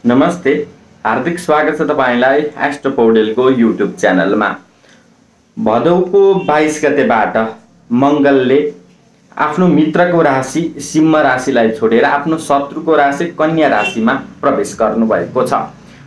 नमस्ते, हार्दिक स्वागत छ तपाईलाई एस्ट्रो पौडेलको युट्युब च्यानलमा। भदौको 22 गतेबाट मंगलले आफ्नो मित्रको राशि सिंह राशिलाई छोडेर आफ्नो शत्रुको राशि कन्या राशिमा प्रवेश गर्नुभएको छ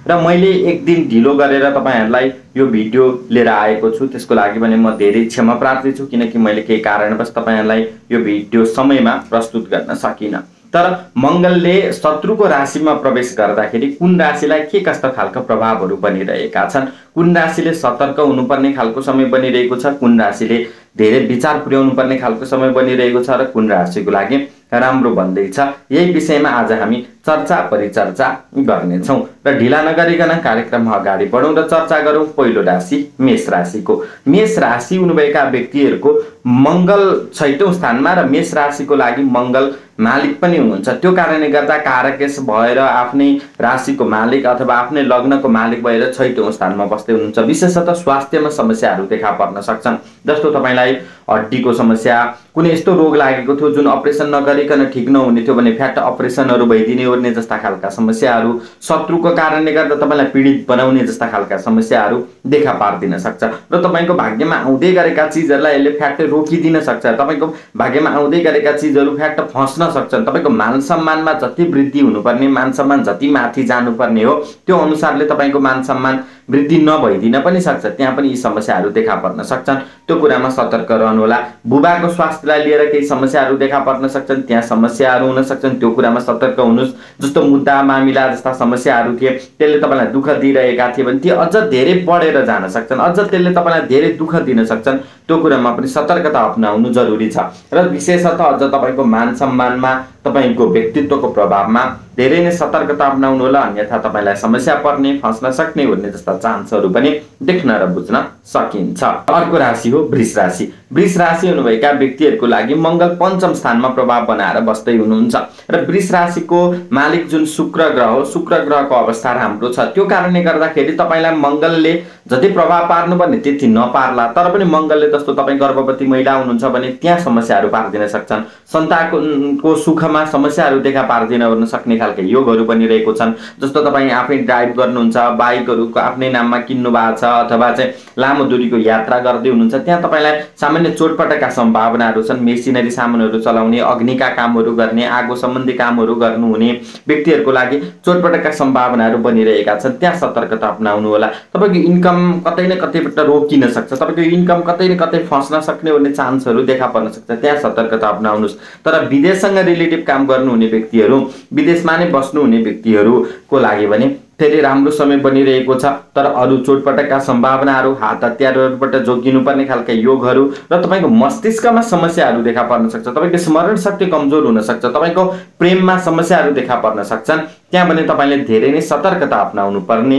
र मैले एक दिन ढिलो गरेर तपाईहरुलाई यो भिडियो लिएर आएको छु। त्यसको लागि पनि म धेरै क्षमा प्रार्थी छु, किनकि मैले केही कारणवश तपाईहरुलाई यो भिडियो समयमा प्रस्तुत गर्न सकिन। तर मंगलले शत्रुको राशिमा प्रवेश गर्दाखेरि कुन राशिलाई के कस्ता खालका प्रभावहरू बनिरहेका छन्, कुन राशिले सतर्क हुनुपर्ने खालको समय बनिरहेको छ, कुन राशिले धेरै विचार पुर्याउनु पर्ने खालको समय बनिरहेको छ र कुन राशिको लागि राम्रो बन्दैछ, यही विषयमा आज हामी चर्चा परिचर्चा गर्नेछौं। र ढिला नगरिकन कार्यक्रममा अगाडि बढौं र चर्चा गरौं पहिलो राशि मेष राशिको। मेष राशि हुनुभएका व्यक्तिहरुको मंगल 6औं स्थानमा र मेष राशिको लागि मंगल मालिक पनि हुनुहुन्छ। त्यो कारणले गर्दा कारकेश भएर आफ्नै राशिको मालिक अथवा आफ्नै लग्नको मालिक भएर 6औं स्थानमा बस्दै हुनुहुन्छ। विशेषतः स्वास्थ्यमा समस्याहरू देखा पर्न सक्छन्, जस्तो तपाईलाई हड्डीको समस्या, कुनै यस्तो रोग लागेको थियो जुन अपरेसन नगरिकन ठीक नहुने थियो भने फ्याट अपरेसनहरू भइदिने ओर्ने जस्ता खालका समस्याहरू, शत्रुको कारणले गर्दा तपाईलाई पीडित बनाउने जस्ता खालका समस्याहरू देखा पार्दिन सक्छ र तपाईको भाग्यमा आउँदै गरेका चीजहरुलाई यसले फ्याट रोकिदिन सक्छ। तपाईको भाग्यमा आउँदै गरेका चीजहरु फ्याट फस्न सक्छन्। तपाईको मान सम्मानमा जति वृद्धि हुनुपर्ने, मान सम्मान जति माथि जानुपर्ने हो त्यो अनुसारले तपाईको मान सम्मान वृद्धि नभइदिन पनि सक्छ। त्यहाँ पनि यी समस्याहरू देखा पर्न सक्छन्, त्यो कुरामा सतर्क रहनुहोला। बुबाको स्वास्थ्यलाई लिएर केही समस्याहरू देखा पर्न सक्छन्, त्यहाँ समस्याहरू हुन सक्छन्, त्यो कुरामा सतर्क हुनुस्। जस्तो मुद्दा मामिला जस्ता समस्याहरू थिए त्यसले तपाईलाई दुःख दिइरहेका थिए भने ती अझ धेरै बढेर जान सक्छन्, अझ त्यसले तपाईलाई धेरै दुःख दिन सक्छन्। त्यो कुरामा पनि सतर्कता अपनाउनु जरुरी छ र विशेषतः अझ तपाईको मान सम्मानमा, तपाईको व्यक्तित्वको प्रभावमा धेरै नै सतर्कता अपनाउनु होला, अन्यथा तपाईलाई समस्या पर्ने, फस्न सक्ने भन्ने जस्ता चान्सहरू पनि देख्न र बुझ्न सकिन्छ। अर्को राशि हो वृष राशि। वृष राशि हुनुभएका व्यक्तिहरुको लागि मंगल 5औं स्थानमा प्रभाव बनाएर बस्दै हुनुहुन्छ र वृष राशिको मालिक जुन शुक्र ग्रह हो, शुक्र ग्रहको अवस्था राम्रो छ। त्यो कारणले गर्दाखेरि तपाईलाई मंगलले जति प्रभाव पार्नुपर्ने त्यति नपार्ला, तर पनि मंगलले जस्तो तपाई गर्भवती महिला हुनुहुन्छ भने त्यहाँ समस्याहरू पार्दिन सक्छन्। सन्तानको सुखमा समस्याहरू देखा पार्दिन ओर्न सक्ने खालका योगहरू बनिरहेको छन्। जस्तो तपाई आफै ड्राइभ गर्नुहुन्छ, बाइकहरुको आफ्नै नाममा किन्नु भएको छ अथवा चाहिँ लामो दूरीको यात्रा गर्दै हुनुहुन्छ, त्यहाँ तपाईलाई सामान्य चोटपटकका सम्भावनाहरू छन्। मेसिनरी सामानहरू चलाउने, अग्निका कामहरू गर्ने, आगो सम्बन्धी कामहरू गर्नुहुने व्यक्तिहरुको लागि चोटपटकका सम्भावनाहरू बनिरहेका छन्। त्यहाँ सतर्कता अपनाउनु होला। तपाईको इन्कम कतै न कतैबाट रोकिन सक्छ, तपाईको इन्कम कतै न कतै फस्न सक्ने भन्ने चान्सहरू देखा पर्न सक्छ, त्यहाँ सतर्कता अपनाउनुस्। तर विदेशसँग रिलेटिभ काम गर्नुहुने व्यक्तिहरु, विदेशमा नै बस्नुहुने व्यक्तिहरुको लागि भने फेरि राम्रो समय बनिरहेको छ। तर अरु चोटपटकका सम्भावनाहरू, हात हतियारहरूबाट जोगिनु पर्ने खालका योगहरू र तपाईको मस्तिष्कमा समस्याहरू देखा पर्न सक्छ। तपाईको स्मरण शक्ति कमजोर हुन सक्छ, तपाईको प्रेममा समस्याहरू देखा पर्न सक्छन्। त्यहाँ भने तपाईले धेरै नै सतर्कता अपनाउनु पर्ने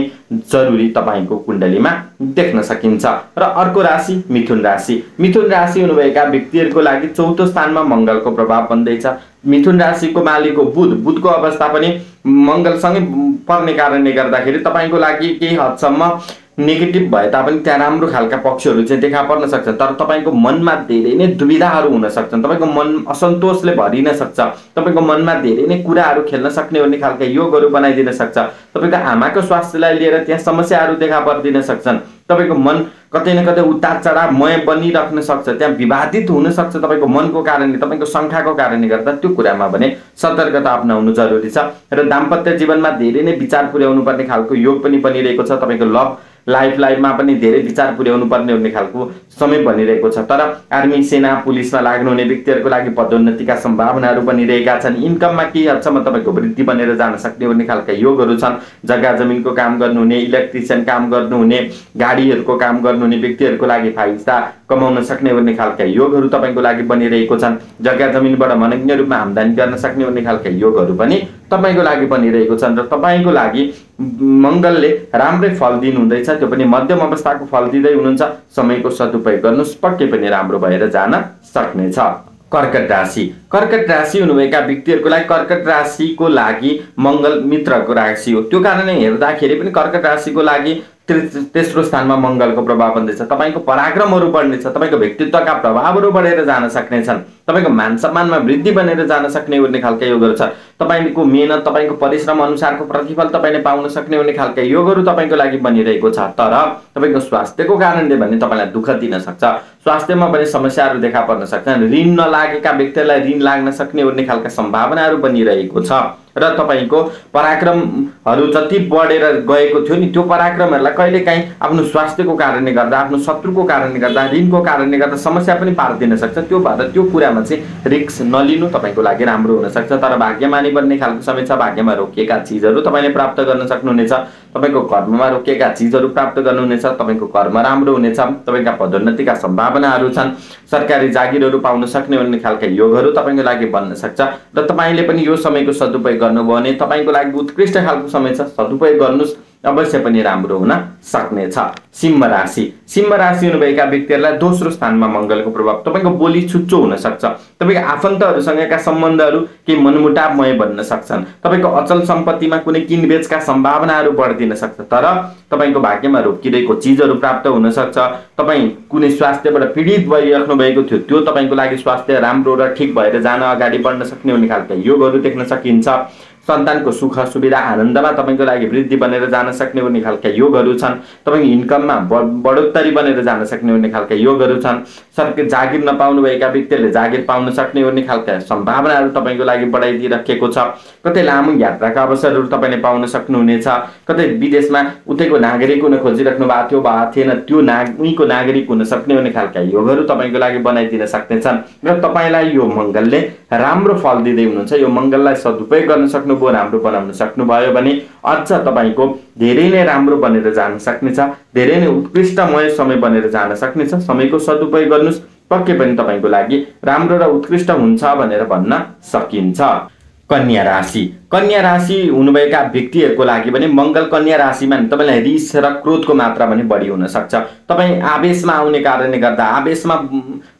जरुरी तपाईको कुण्डलीमा देख्न सकिन्छ। र अर्को राशि मिथुन राशि। मिथुन राशि हुनुभएका व्यक्तिहरुको लागि 4औं स्थानमा मंगलको प्रभाव बन्दैछ। मिथुन राशिको मालिक हो बुध। बुधको अवस्था पनि मंगलसँगै पर्ने कारणले गर्दाखेरि तपाईको लागि केही हदसम्म नेगेटिभ भए तापनि त्यहाँ राम्रो खालका पक्षहरू चाहिँ देखा पर्न सक्छ। तर तपाईको मनमा धेरै नै दुविधाहरू हुन सक्छन्, तपाईको मन असन्तोषले भरिन सक्छ, तपाईको मनमा धेरै नै कुराहरू खेल्न सक्ने भन्ने खालका योगहरू बनाइदिन सक्छ। तपाईको आमाको स्वास्थ्यलाई लिएर त्यहाँ समस्याहरू देखा पर्दिन सक्छन्। तपाईको मन कतै न कतै उतार चढावमय बनिराख्न सक्छ, त्यहाँ विवादित हुन सक्छ तपाईको मनको कारणले, तपाईको शंकाको कारणले गर्दा। त्यो कुरामा भने सतर्कता अपनाउनु जरुरी छ र दाम्पत्य जीवनमा धेरै नै विचार पुर्याउनु पर्ने खालको योग पनि बनिरहेको छ। तपाईको लभ लाइफमा पनि धेरै विचार पुर्याउनु पर्ने हुने खालको समय बनिरहेको छ। तर आर्मी, सेना, पुलिसमा लाग्नुहुने व्यक्तिहरुको लागि पदोन्नतिका सम्भावनाहरू बनिरहेका छन्। इन्कममा केही हदसम्म तपाईको वृद्धि बनेर जान सक्ने भन्ने खालका योगहरू छन्। जग्गा जमिनको काम गर्नुहुने, इलेक्ट्रिशियन काम गर्नुहुने, गाडीहरुको काम गर्नुहुने व्यक्तिहरुको लागि फाइदा कमाउन सक्ने भन्ने खालका योगहरू तपाईको लागि बनिरहेको छन्। जग्गा जमिनबाट मनज्ञ रूपमा आम्दानी गर्न सक्ने भन्ने खालका योगहरू पनि तपाईको लागि बनिरहेको छन् र तपाईको लागि मंगलले राम्रै फल दिनुहुँदैछ। त्यो पनि मध्यम अवस्थाको फल दिँदै हुनुहुन्छ। समयको सदुपयोग गर्नुस्, पक्कै पनि राम्रो भएर जान सक्नेछ। कर्कट राशि। कर्कट राशि हुनुभएका व्यक्तिहरुको लागि, कर्कट राशिको लागि मंगल मित्रको राशि हो। त्यो कारणले हेर्दाखेरि पनि कर्कट राशिको लागि तेस्रो स्थानमा मंगलको प्रभाव बन्दैछ। तपाईको पराक्रमहरू बढ्नेछ, तपाईको व्यक्तित्वका प्रभावहरू बढेर जान सक्नेछन्। तपाईको मान सम्मानमा वृद्धि बनेर जान सक्ने हुने खालका योगहरु छ। तपाईको मेहनत तपाईको परिश्रम अनुसारको प्रतिफल तपाईले पाउन सक्ने हुने खालका योगहरु तपाईको लागि बनिरहेको छ। तर तपाईको स्वास्थ्यको कारणले भने तपाईलाई दुःख दिन सक्छ। स्वास्थ्यमा पनि समस्याहरु देखा पर्न सक्छन्। ऋण नलागेका व्यक्तिलाई ऋण लाग्न सक्ने हुने खालका सम्भावनाहरु बनिरहेको छ र तपाईको पराक्रमहरु जति बढेर गएको थियो नि त्यो पराक्रमहरुलाई कहिलेकाहीँ आफ्नो स्वास्थ्यको कारणले गर्दा आफ्नो शत्रुको कारणले गर्दा ऋणको कारणले गर्दा समस्या पनि पार्दिन सक्छ। त्यो भएर त्यो कुरामा चाहिँ रिस्क नलिनु तपाईको लागि राम्रो हुन सक्छ। तर भाग्यमानी बन्ने खालको समय छ। भाग्यमा रोकिएका चीजहरु तपाईले प्राप्त गर्न सक्नुहुनेछ। तपाईको कर्ममा रोकिएका चीजहरु प्राप्त गर्नुहुनेछ। तपाईको कर्म राम्रो हुनेछ। तपाईका पदोन्नतिका सम्भावनाहरु छन्। सरकारी जागिरहरु पाउन सक्ने हुने खालका योगहरु तपाईको लागि बन्न सक्छ र तपाईले पनि यो समयको सदुपयोग गर्नुभयो भने तपाईको लागि उत्कृष्ट खालको समय छ। सदुपयोग गर्नुस्, अवश्य पनि राम्रो हुन सक्नेछ। सिंह राशि। सिंह राशि हुनुभएका व्यक्तिहरुलाई दोस्रो स्थानमा मंगलको प्रभाव। तपाईको बोली छुच्चो हुन सक्छ। तपाईको आफन्तहरुसँगका सम्बन्धहरु केही मनमुटावमय बन्न सक्छन्। तपाईको अचल सम्पत्तिमा कुनै किनबेचका सम्भावनाहरु बढ्दिन सक्छ। तर तपाईको भाग्यमा रोकिरहेको चीजहरु प्राप्त हुन सक्छ। तपाई कुनै स्वास्थ्यबाट पीडित भइराख्नु भएको थियो त्यो तपाईको लागि स्वास्थ्य राम्रो र ठीक भएर जान अगाडि बढ्न सक्ने हुने खालका योगहरु देख्न सकिन्छ। सन्तानको सुख सुविधा आनन्दमा तपाईको लागि वृद्धि बनेर जान सक्ने हुने खालका योगहरु छन्। तपाईको इन्कममा बढोत्तरी बनेर जान सक्ने हुने खालका योगहरु छन्। सरकारी जागिर नपाउनु भएका व्यक्तिले जागिर पाउन सक्ने हुने खालका सम्भावनाहरु तपाईको लागि बढाइदिइराखेको छ। कतै लामो यात्राका अवसरहरु तपाईले पाउन सक्नुहुनेछ। कतै विदेशमा उतैको नागरिक हुन खोजिराख्नु भएको थियो वा थिएन त्यो उहीको नागरिक हुन सक्ने हुने खालका योगहरु तपाईको लागि बनाइदिन सक्नेछन् र तपाईलाई यो मंगलले राम्रो फल दिँदै हुनुहुन्छ। यो मंगललाई सदुपयोग गर्न सक्नु भयो, राम्रो बनाउन सक्नुभयो भने अझ तपाईको धेरै नै राम्रो बनेर जान सक्नेछ। धेरै नै उत्कृष्टमय समय बनेर जान सक्नेछ। समयको सदुपयोग गर्नुस्, पक्कै पनि तपाईको लागि राम्रो र उत्कृष्ट हुन्छ भनेर भन्न सकिन्छ। कन्या राशि। कन्या राशि हुनुभएका व्यक्तिहरुको लागि पनि मंगल कन्या राशिमा तपाईलाई रिस र क्रोधको मात्रा पनि बढी हुन सक्छ। तपाई आवेशमा आउने कारणले गर्दा आवेशमा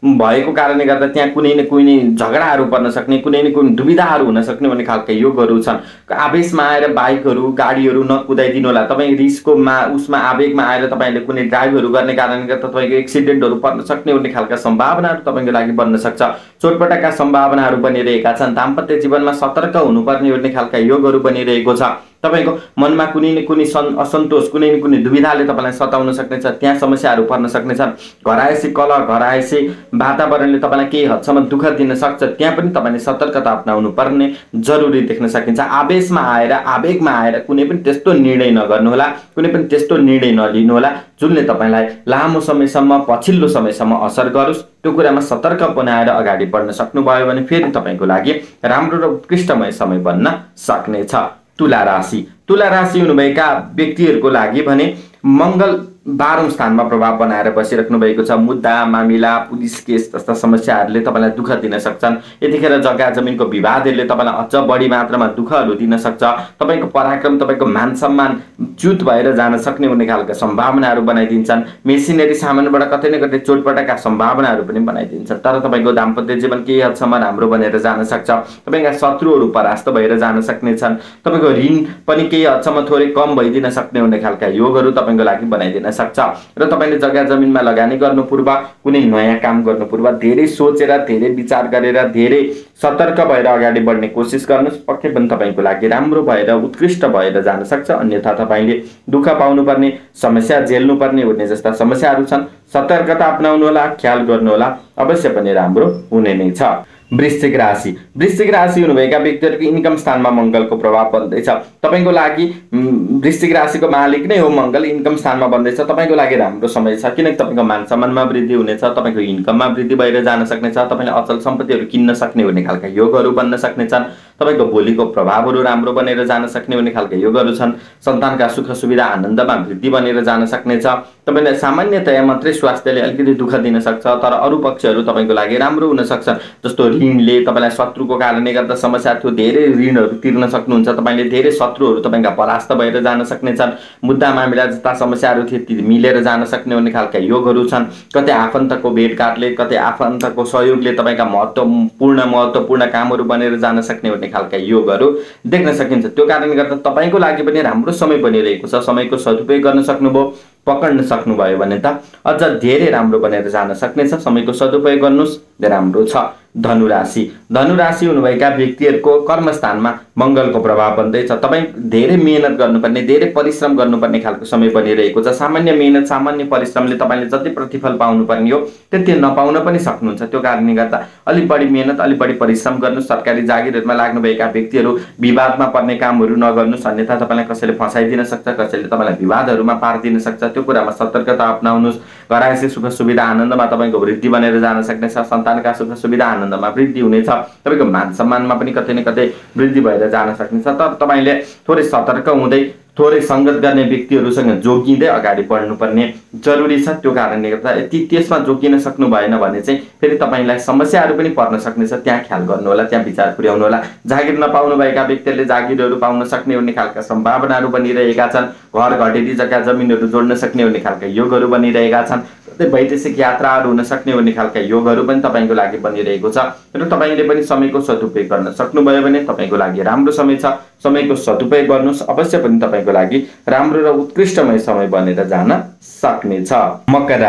भएको कारणले गर्दा त्यहाँ कुनै न कुनै झगडाहरु पर्न सक्ने, कुनै न कुनै दुविधाहरु हुन सक्ने भन्ने खालका योगहरु छन्। आवेशमा आएर बाइकहरु गाडीहरु नकुदाइदिनु होला। तपाई रिसको उसमा आवेगमा आएर तपाईले कुनै ड्राइभहरु गर्ने कारणले गर्दा तपाईको एक्सिडेन्टहरु पर्न सक्ने भन्ने खालका सम्भावनाहरु तपाईको लागि बन्न सक्छ। चोटपटकका सम्भावनाहरु बनिरहेका छन्। दाम्पत्य जीवनमा सतर्क हुनुपर्ने भन्ने खालका योगहरु बनिरहेको छ। तपाईको मनमा कुनै न कुनै असन्तोष, कुनै न कुनै दुविधाले तपाईलाई सताउन सक्नेछ। त्यहाँ समस्याहरु पर्न सक्नेछन्। घरायसी कलह, घरायसी वातावरणले तपाईलाई केही हदसम्म दुःख दिन सक्छ। त्यहाँ पनि तपाईले सतर्कता अपनाउनु पर्ने जरुरी देख्न सकिन्छ। आवेशमा आएर आवेगमा आएर कुनै पनि त्यस्तो निर्णय नगर्नु होला, कुनै पनि त्यस्तो निर्णय नलिनु होला जुनले तपाईलाई लामो समयसम्म, पछिल्लो समयसम्म असर गरोस्। त्यो कुरामा सतर्क बनाएर अगाडि बढ्न सक्नुभयो भने फेरि तपाईको लागि राम्रो र उत्कृष्टमय समय बन्न सक्नेछ। तुला राशि। तुला राशि हुनुभएका व्यक्तिहरुको लागि भने मंगल 12औं स्थानमा प्रभाव बनाएर बसिराख्नु भएको छ। मुद्दा मामिला, पुलिस केस जस्ता समस्याहरुले तपाईलाई दुःख दिन सक्छन्। यतिखेर जग्गा जमिनको विवादहरुले तपाईलाई अझ बढी मात्रामा दुःखहरु दिन सक्छ। तपाईको पराक्रम, तपाईको मान सम्मान च्युत भएर जान सक्ने हुने खालका सम्भावनाहरु बनाइदिन्छन्। मेसिनरी सामानबाट कतै न कतै चोटपटकका सम्भावनाहरु पनि बनाइदिन्छन्। तर तपाईको दाम्पत्य जीवन केही हदसम्म राम्रो बनेर जान सक्छ। तपाईका शत्रुहरु परास्त भएर जान सक्नेछन्। तपाईको ऋण पनि केही हदसम्म थोरै कम भइदिन सक्ने हुने खालका योगहरु तपाईको लागि बनाइदिन सक्छ। र तपाईले जग्गा जमिनमा लगानी गर्नु पूर्व, कुनै नयाँ काम गर्नु पूर्व धेरै सोचेर, धेरै विचार गरेर, धेरै सतर्क भएर अगाडि बढ्ने कोसिस गर्नुस्। पक्कै पनि तपाईको लागि राम्रो भएर उत्कृष्ट भएर जान सक्छ। अन्यथा तपाईले दुःख पाउनु पर्ने, समस्या झेल्नु पर्ने हुने जस्ता समस्याहरु छन्। सतर्कता अपनाउनु होला, ख्याल गर्नु होला, अवश्य पनि राम्रो हुने नै छ। वृश्चिक राशि। वृश्चिक राशि हुनुभएका व्यक्तिहरुको इन्कम स्थानमा मंगलको प्रभाव बन्दैछ। तपाईको लागि वृश्चिक राशिको मालिक नै हो मंगल, इन्कम स्थानमा बन्दैछ। तपाईको लागि राम्रो समय छ किनकि तपाईको मान सम्मानमा वृद्धि हुनेछ। तपाईको इन्कममा वृद्धि भएर जान सक्नेछ। तपाईले अचल सम्पत्तिहरु किन्न सक्ने हुने खालका योगहरु बन्न सक्नेछन्। तपाईको बोलीको प्रभावहरु राम्रो बनेर जान सक्ने हुने खालका योगहरु छन्। सन्तानका सुख सुविधा आनन्दमा वृद्धि बनेर जान सक्नेछ। तपाईले सामान्यतया मात्रै स्वास्थ्यले अलिकति दुःख दिन सक्छ, तर अरु पक्षहरु तपाईको लागि राम्रो हुन सक्छ। जस्तो ऋणले तपाईलाई शत्रुको कारणले गर्दा समस्या थियो, धेरै ऋणहरु तिर्न सक्नुहुन्छ। तपाईले धेरै शत्रुहरु तपाईका परास्त भएर जान सक्नेछन्। मुद्दा मामिला जस्ता समस्याहरु थिए ती मिलेर जान सक्ने हुने खालका योगहरु छन्। कतै आफन्तको भेटघाटले, कतै आफन्तको सहयोगले तपाईका महत्त्वपूर्ण कामहरु बनेर जान सक्ने हुने खालका योगहरु देख्न सकिन्छ। त्यो कारणले गर्दा तपाईको लागि पनि राम्रो समय बनिरहेको छ। समयको सदुपयोग गर्न सक्नुभयो, पकड्न सक्नुभयो भने त अझ धेरै राम्रो बनेर जान सक्नेछ। समयको सदुपयोग गर्नुस्, राम्रो छ। धनुराशि हुनुभएका व्यक्तिहरूको कर्मस्थानमा मङ्गलको प्रभाव बन्दैछ। तपाईँ धेरै मेहनत गर्नुपर्ने, धेरै परिश्रम गर्नुपर्ने खालको समय बनिरहेको छ। सामान्य मेहनत, सामान्य परिश्रमले तपाईँले जति प्रतिफल पाउनुपर्ने हो त्यति नपाउन पनि सक्नुहुन्छ। त्यो कारणले गर्दा अलि बढी मेहनत, अलि बढी परिश्रम गर्नु। सरकारी जागिरहरूमा लाग्नुभएका व्यक्तिहरू विवादमा पर्ने कामहरू नगर्नुहोस्, अन्यथा तपाईँलाई कसैले फसाइदिन सक्छ, कसैले तपाईँलाई विवादहरूमा पारिदिन सक्छ। त्यो कुरामा सतर्कता अपनाउनुहोस्। घरायसी सुख सुविधा आनन्दमा तपाईँको वृद्धि बनेर जान सक्नेछ। सन्तानका सुख सुविधा आनन्दमा वृद्धि हुनेछ। तपाईँको मान सम्मानमा पनि कतै न कतै वृद्धि भएर जान सक्नेछ। तर तपाईँले थोरै सतर्क हुँदै, थोरै सङ्गत गर्ने व्यक्तिहरूसँग जोगिँदै अगाडि बढ्नुपर्ने जरुरी छ। त्यो कारणले गर्दा यदि त्यसमा जोगिन सक्नु भएन भने चाहिँ फेरि तपाईँलाई समस्याहरू पनि पर्न सक्नेछ। त्यहाँ ख्याल गर्नुहोला, त्यहाँ विचार पुर्याउनु होला। जागिर नपाउनुभएका व्यक्तिहरूले जागिरहरू पाउन सक्ने भन्ने खालका सम्भावनाहरू बनिरहेका छन्। घर घटेरी जग्गा जमिनहरू जोड्न सक्ने भन्ने खालका योगहरू बनिरहेका छन्। वैदेशिक यात्राहरू हुन सक्ने भन्ने खालका योगहरू पनि तपाईँको लागि बनिरहेको छ। र तपाईँले पनि समयको सदुपयोग गर्न सक्नुभयो भने तपाईँको लागि राम्रो समय छ। समयको सदुपयोग गर्नुहोस्, अवश्य पनि तपाईँको लागि राम्रो र उत्कृष्टमय समय बनेर जान सक्नेछ। मकर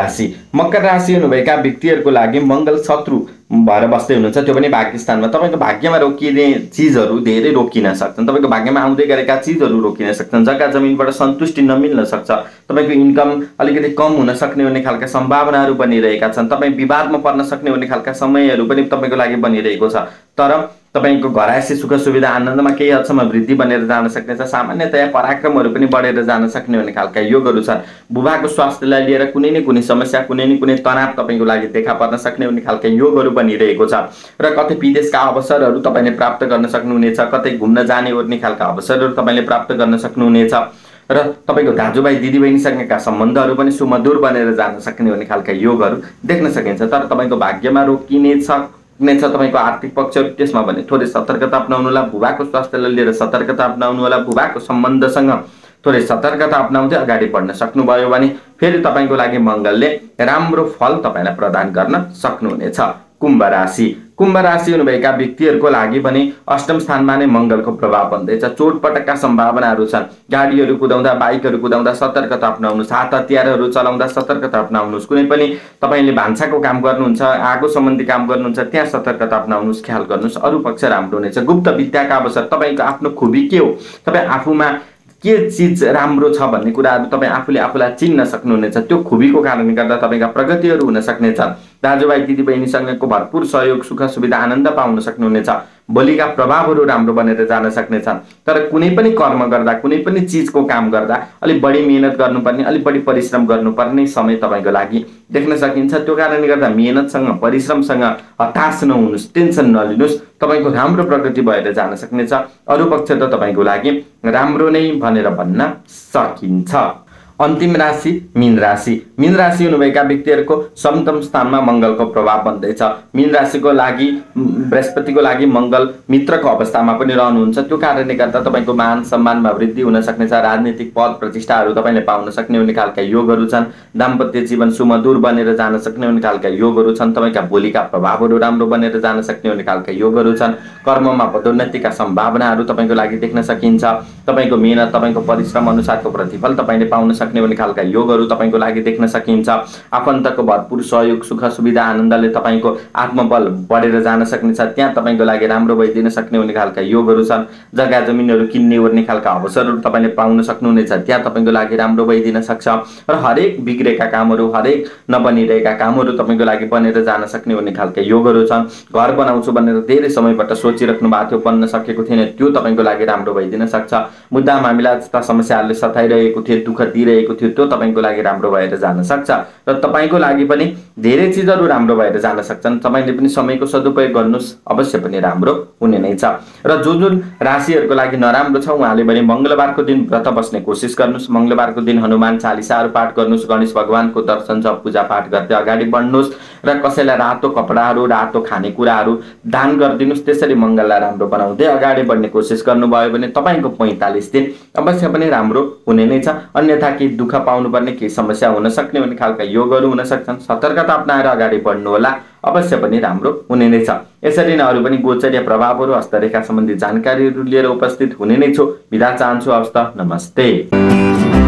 राशि हुनुभएका व्यक्तिहरूको लागि मङ्गल शत्रु भएर बस्दै हुनुहुन्छ, त्यो पनि भाग्यस्थानमा। तपाईँको भाग्यमा रोकिने चिजहरू धेरै रोकिन सक्छन्। तपाईँको भाग्यमा आउँदै गरेका चिजहरू रोकिन सक्छन्। जग्गा जमिनबाट सन्तुष्टि नमिल्न सक्छ। तपाईँको इन्कम अलिकति कम हुन सक्ने भन्ने खालका सम्भावनाहरू बनिरहेका छन्। तपाईँ विवादमा पर्न सक्ने भन्ने खालका समयहरू पनि तपाईँको लागि बनिरहेको छ। तर तपाईँको घरायसी सुख सुविधा आनन्दमा केही हदसम्म वृद्धि बनेर जान सक्नेछ। सामान्यतया पराक्रमहरू पनि बढेर जान सक्ने भन्ने खालका योगहरू छन्। बुबाको स्वास्थ्यलाई लिएर कुनै न कुनै समस्या, कुनै न कुनै तनाव तपाईँको लागि देखा पर्न सक्ने भन्ने खालका योगहरू बनिरहेको छ। र कतै विदेशका अवसरहरू तपाईँले प्राप्त गर्न सक्नुहुनेछ। कतै घुम्न जाने ओर्ने खालका अवसरहरू तपाईँले प्राप्त गर्न सक्नुहुनेछ। र तपाईँको दाजुभाइ दिदीबहिनीसँगका सम्बन्धहरू पनि सुमधुर बनेर जान सक्ने भन्ने खालका योगहरू देख्न सकिन्छ। तर तपाईँको भाग्यमा रोकिनेछ तपाईँको आर्थिक पक्षहरू, त्यसमा भने थोरै सतर्कता अपनाउनु होला। बुबाको स्वास्थ्यलाई लिएर सतर्कता अपनाउनु होला। बुबाको सम्बन्धसँग थोरै सतर्कता अपनाउँदै अगाडि बढ्न सक्नुभयो भने फेरि तपाईँको लागि मङ्गलले राम्रो फल तपाईँलाई प्रदान गर्न सक्नुहुनेछ। कुम्भ राशि हुनुभएका व्यक्तिहरूको लागि पनि अष्टम स्थानमा नै मङ्गलको प्रभाव बन्दैछ। चोटपटकका सम्भावनाहरू छन्। गाडीहरू कुदाउँदा, बाइकहरू कुदाउँदा सतर्कता अपनाउनुहोस्। हात हतियारहरू चलाउँदा सतर्कता अपनाउनुहोस्। कुनै पनि तपाईँले भान्साको काम गर्नुहुन्छ, आगो सम्बन्धी काम गर्नुहुन्छ, त्यहाँ सतर्कता अपनाउनुहोस्, ख्याल गर्नुहोस्। अरू पक्ष राम्रो हुनेछ। गुप्त विद्याका अवसर, तपाईँको आफ्नो खुबी के हो, तपाईँ आफूमा के चिज राम्रो छ भन्ने कुराहरू तपाईँ आफूले आफूलाई चिन्न सक्नुहुनेछ। त्यो खुबीको कारणले गर्दा तपाईँका प्रगतिहरू हुन सक्नेछन्। दाजुभाइ दिदीबहिनीसँगको भरपुर सहयोग, सुख सुविधा आनन्द पाउन सक्नुहुनेछ। भोलिका प्रभावहरू राम्रो बनेर जान सक्नेछन्। तर कुनै पनि कर्म गर्दा, कुनै पनि चिजको काम गर्दा अलिक बढी मेहनत गर्नुपर्ने, अलिक बढी परिश्रम गर्नुपर्ने समय तपाईँको लागि देख्न सकिन्छ। त्यो कारणले गर्दा मेहनतसँग, परिश्रमसँग हताश नहुनुहोस्, टेन्सन नलिनुहोस्। तपाईँको राम्रो प्रगति भएर जान सक्नेछ। अरू पक्ष त तपाईँको लागि राम्रो नै भनेर भन्न सकिन्छ। अन्तिम राशि मीन राशि हुनुभएका व्यक्तिहरूको सप्तम स्थानमा मङ्गलको प्रभाव बन्दैछ। मीन राशिको लागि बृहस्पतिको लागि मङ्गल मित्रको अवस्थामा पनि रहनुहुन्छ। त्यो कारणले गर्दा तपाईँको मान सम्मानमा वृद्धि हुन सक्नेछ। राजनीतिक पद प्रतिष्ठाहरू तपाईँले पाउन सक्ने हुने खालका योगहरू छन्। दाम्पत्य जीवन सुमधुर बनेर जान सक्ने हुने खालका योगहरू छन्। तपाईँका भोलिका प्रभावहरू राम्रो बनेर जान सक्ने हुने खालका योगहरू छन्। कर्ममा पदोन्नतिका सम्भावनाहरू तपाईँको लागि देख्न सकिन्छ। तपाईँको मेहनत, तपाईँको परिश्रम अनुसारको प्रतिफल तपाईँले पाउन सक्ने भन्ने खालका योगहरू तपाईँको लागि देख्न सकिन्छ। आफन्तको भरपुर सहयोग, सुख सुविधा आनन्दले तपाईँको आत्मबल बढेर जान सक्नेछ। त्यहाँ तपाईँको लागि राम्रो भइदिन सक्ने हुने खालका योगहरू छन्। जग्गा जमिनहरू किन्ने ओर्ने खालका अवसरहरू तपाईँले पाउन सक्नुहुनेछ। त्यहाँ तपाईँको लागि राम्रो भइदिन सक्छ। र हरेक बिग्रेका कामहरू, हरेक नबनिरहेका कामहरू तपाईँको लागि बनेर जान सक्ने हुने खालका योगहरू छन्। घर बनाउँछु भनेर धेरै समयबाट सोचिराख्नु भएको थियो, बन्न सकेको थिएन, त्यो तपाईँको लागि राम्रो भइदिन सक्छ। मुद्दा मामिला जस्ता समस्याहरूले सताइरहेको थियो, दुःख दिइरहेको थियो, त्यो तपाईँको लागि राम्रो भएर जान सक्छ। र तपाईँको लागि पनि धेरै चिजहरू राम्रो भएर जान सक्छन्। तपाईँले पनि समयको सदुपयोग गर्नुहोस्, अवश्य पनि राम्रो हुने नै छ। र जुन राशिहरूको लागि नराम्रो छ उहाँले भने मङ्गलबारको दिन व्रत बस्ने कोसिस गर्नुहोस्। मङ्गलबारको दिन हनुमान चालिसाहरू पाठ गर्नुहोस्। गणेश भगवानको दर्शन जप पूजा पाठ गर्दै अगाडि बढ्नुहोस्। र कसैलाई रातो कपडाहरू, रातो खानेकुराहरू दान गरिदिनुहोस्। त्यसरी मङ्गललाई राम्रो बनाउँदै अगाडि बढ्ने कोसिस गर्नुभयो भने तपाईँको 45 दिन अवश्य पनि राम्रो हुने नै छ। अन्यथा केही दुःख पाउनुपर्ने, केही समस्या हुन सक्ने भन्ने खालका योगहरू हुन सक्छन्। सतर्कता अपनाएर अगाडि बढ्नु होला, अवश्य पनि राम्रो हुने नै छ। यसरी नै अरू पनि गोचरीय प्रभावहरू, हस्तरेखा सम्बन्धी जानकारीहरू लिएर उपस्थित हुने नै छु। बिदा चाहन्छु। हवस् त, नमस्ते।